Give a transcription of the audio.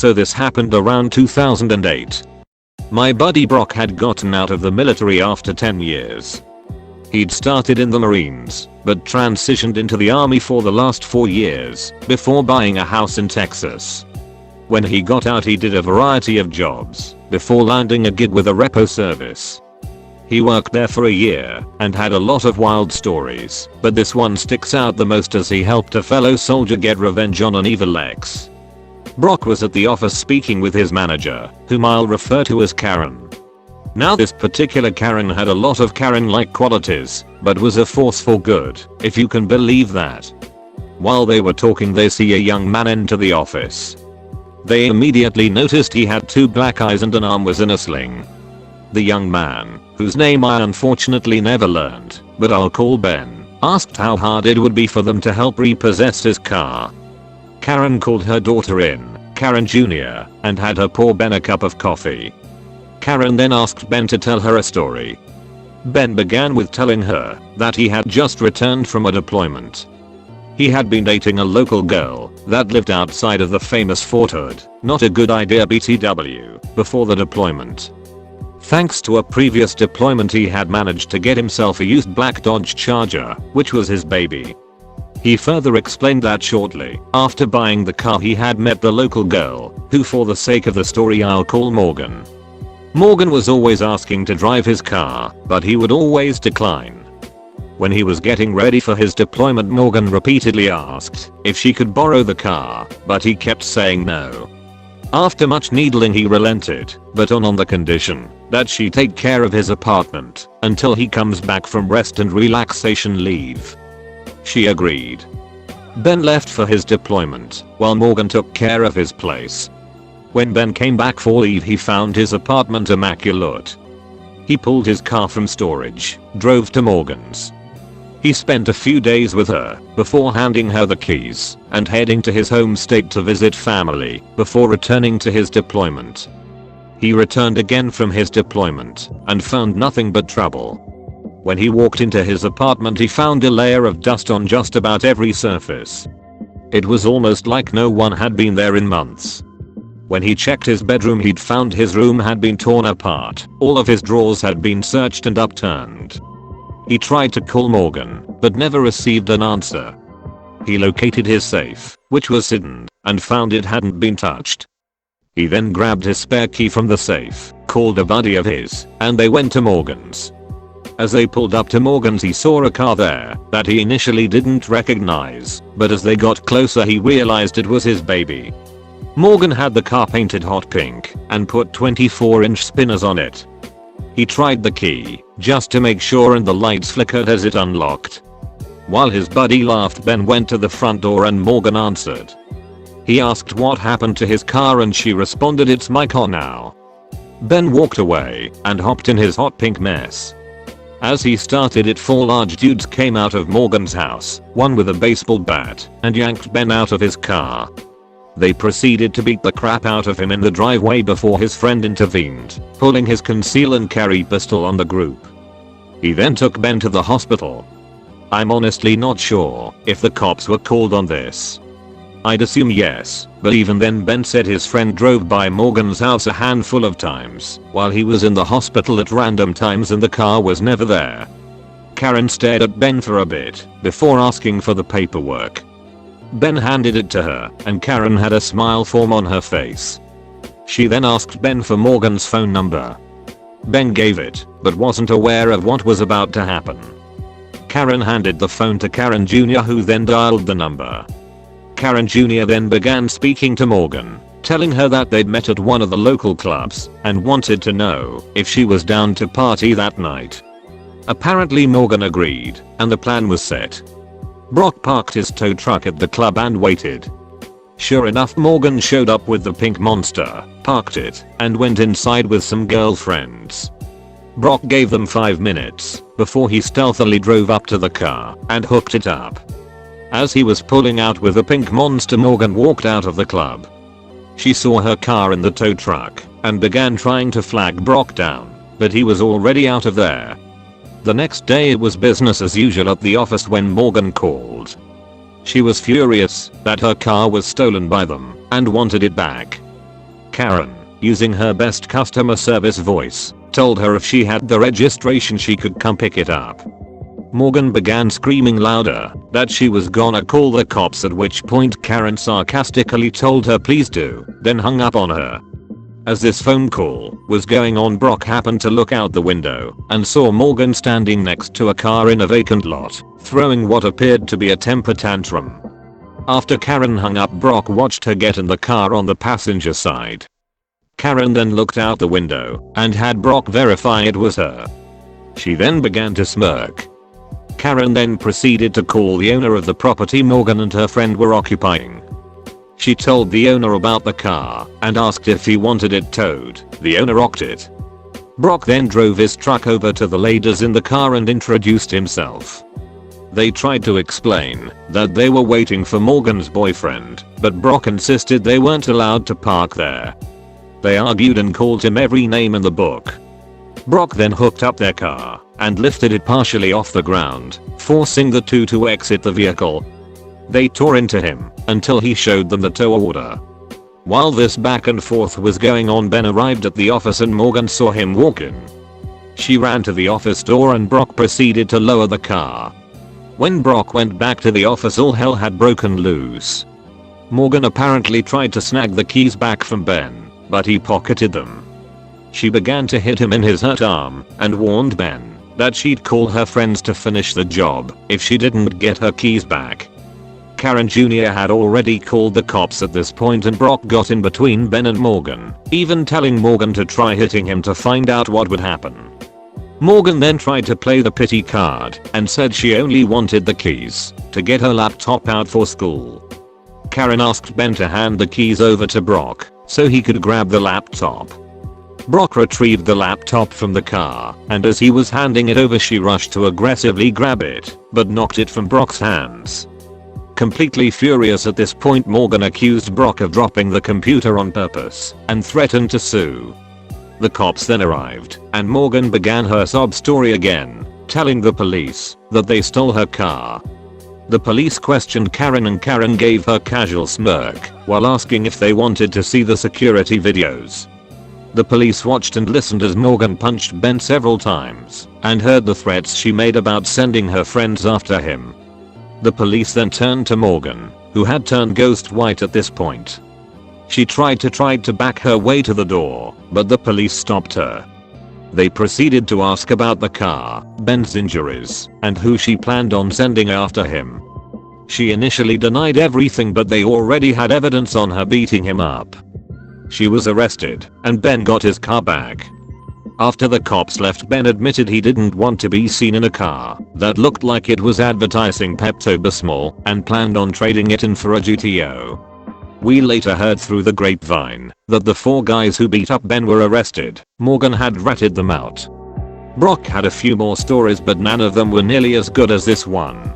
So this happened around 2008. My buddy Brock had gotten out of the military after 10 years. He'd started in the Marines, but transitioned into the army for the last 4 years, before buying a house in Texas. When he got out he did a variety of jobs, before landing a gig with a repo service. He worked there for a year, and had a lot of wild stories, but this one sticks out the most as he helped a fellow soldier get revenge on an evil ex. Brock was at the office speaking with his manager, whom I'll refer to as Karen. Now this particular Karen had a lot of Karen-like qualities, but was a force for good, if you can believe that. While they were talking they see a young man enter the office. They immediately noticed he had 2 black eyes and an arm was in a sling. The young man, whose name I unfortunately never learned, but I'll call Ben, asked how hard it would be for them to help repossess his car. Karen called her daughter in, Karen Jr., and had her pour Ben a cup of coffee. Karen then asked Ben to tell her a story. Ben began with telling her that he had just returned from a deployment. He had been dating a local girl that lived outside of the famous Fort Hood, not a good idea BTW, before the deployment. Thanks to a previous deployment he had managed to get himself a used black Dodge Charger, which was his baby. He further explained that shortly after buying the car he had met the local girl, who for the sake of the story I'll call Morgan. Morgan was always asking to drive his car, but he would always decline. When he was getting ready for his deployment Morgan repeatedly asked if she could borrow the car, but he kept saying no. After much needling he relented, but on the condition that she take care of his apartment until he comes back from rest and relaxation leave. She agreed. Ben left for his deployment, while Morgan took care of his place. When Ben came back for leave he found his apartment immaculate. He pulled his car from storage, drove to Morgan's. He spent a few days with her, before handing her the keys, and heading to his home state to visit family, before returning to his deployment. He returned again from his deployment, and found nothing but trouble. When he walked into his apartment he found a layer of dust on just about every surface. It was almost like no one had been there in months. When he checked his bedroom he'd found his room had been torn apart, all of his drawers had been searched and upturned. He tried to call Morgan, but never received an answer. He located his safe, which was hidden, and found it hadn't been touched. He then grabbed his spare key from the safe, called a buddy of his, and they went to Morgan's. As they pulled up to Morgan's he saw a car there that he initially didn't recognize, but as they got closer he realized it was his baby. Morgan had the car painted hot pink and put 24-inch spinners on it. He tried the key, just to make sure, and the lights flickered as it unlocked. While his buddy laughed Ben went to the front door and Morgan answered. He asked what happened to his car and she responded, "It's my car now." Ben walked away and hopped in his hot pink mess. As he started it 4 large dudes came out of Morgan's house, one with a baseball bat, and yanked Ben out of his car. They proceeded to beat the crap out of him in the driveway before his friend intervened, pulling his conceal and carry pistol on the group. He then took Ben to the hospital. I'm honestly not sure if the cops were called on this. I'd assume yes, but even then Ben said his friend drove by Morgan's house a handful of times while he was in the hospital at random times and the car was never there. Karen stared at Ben for a bit before asking for the paperwork. Ben handed it to her and Karen had a smile form on her face. She then asked Ben for Morgan's phone number. Ben gave it, but wasn't aware of what was about to happen. Karen handed the phone to Karen Jr., who then dialed the number. Karen Jr. then began speaking to Morgan, telling her that they'd met at one of the local clubs and wanted to know if she was down to party that night. Apparently Morgan agreed, and the plan was set. Brock parked his tow truck at the club and waited. Sure enough, Morgan showed up with the pink monster, parked it, and went inside with some girlfriends. Brock gave them 5 minutes before he stealthily drove up to the car and hooked it up. As he was pulling out with the pink monster, Morgan walked out of the club. She saw her car in the tow truck and began trying to flag Brock down, but he was already out of there. The next day it was business as usual at the office when Morgan called. She was furious that her car was stolen by them and wanted it back. Karen, using her best customer service voice, told her if she had the registration she could come pick it up. Morgan began screaming louder that she was gonna call the cops, at which point Karen sarcastically told her please do, then hung up on her. As this phone call was going on, Brock happened to look out the window and saw Morgan standing next to a car in a vacant lot, throwing what appeared to be a temper tantrum. After Karen hung up, Brock watched her get in the car on the passenger side. Karen then looked out the window and had Brock verify it was her. She then began to smirk. Karen then proceeded to call the owner of the property Morgan and her friend were occupying. She told the owner about the car and asked if he wanted it towed. The owner okayed it. Brock then drove his truck over to the ladies in the car and introduced himself. They tried to explain that they were waiting for Morgan's boyfriend, but Brock insisted they weren't allowed to park there. They argued and called him every name in the book. Brock then hooked up their car and lifted it partially off the ground, forcing the two to exit the vehicle. They tore into him until he showed them the tow order. While this back and forth was going on, Ben arrived at the office and Morgan saw him walk in. She ran to the office door and Brock proceeded to lower the car. When Brock went back to the office, all hell had broken loose. Morgan apparently tried to snag the keys back from Ben, but he pocketed them. She began to hit him in his hurt arm and warned Ben that she'd call her friends to finish the job if she didn't get her keys back. Karen Jr. had already called the cops at this point and Brock got in between Ben and Morgan, even telling Morgan to try hitting him to find out what would happen. Morgan then tried to play the pity card and said she only wanted the keys to get her laptop out for school. Karen asked Ben to hand the keys over to Brock so he could grab the laptop. Brock retrieved the laptop from the car, and as he was handing it over, she rushed to aggressively grab it, but knocked it from Brock's hands. Completely furious at this point, Morgan accused Brock of dropping the computer on purpose and threatened to sue. The cops then arrived, and Morgan began her sob story again, telling the police that they stole her car. The police questioned Karen and Karen gave her casual smirk while asking if they wanted to see the security videos. The police watched and listened as Morgan punched Ben several times and heard the threats she made about sending her friends after him. The police then turned to Morgan, who had turned ghost white at this point. She tried to back her way to the door, but the police stopped her. They proceeded to ask about the car, Ben's injuries, and who she planned on sending after him. She initially denied everything, but they already had evidence on her beating him up. She was arrested, and Ben got his car back. After the cops left, Ben admitted he didn't want to be seen in a car that looked like it was advertising Pepto-Bismol and planned on trading it in for a GTO. We later heard through the grapevine that the 4 guys who beat up Ben were arrested. Morgan had ratted them out. Brock had a few more stories, but none of them were nearly as good as this one.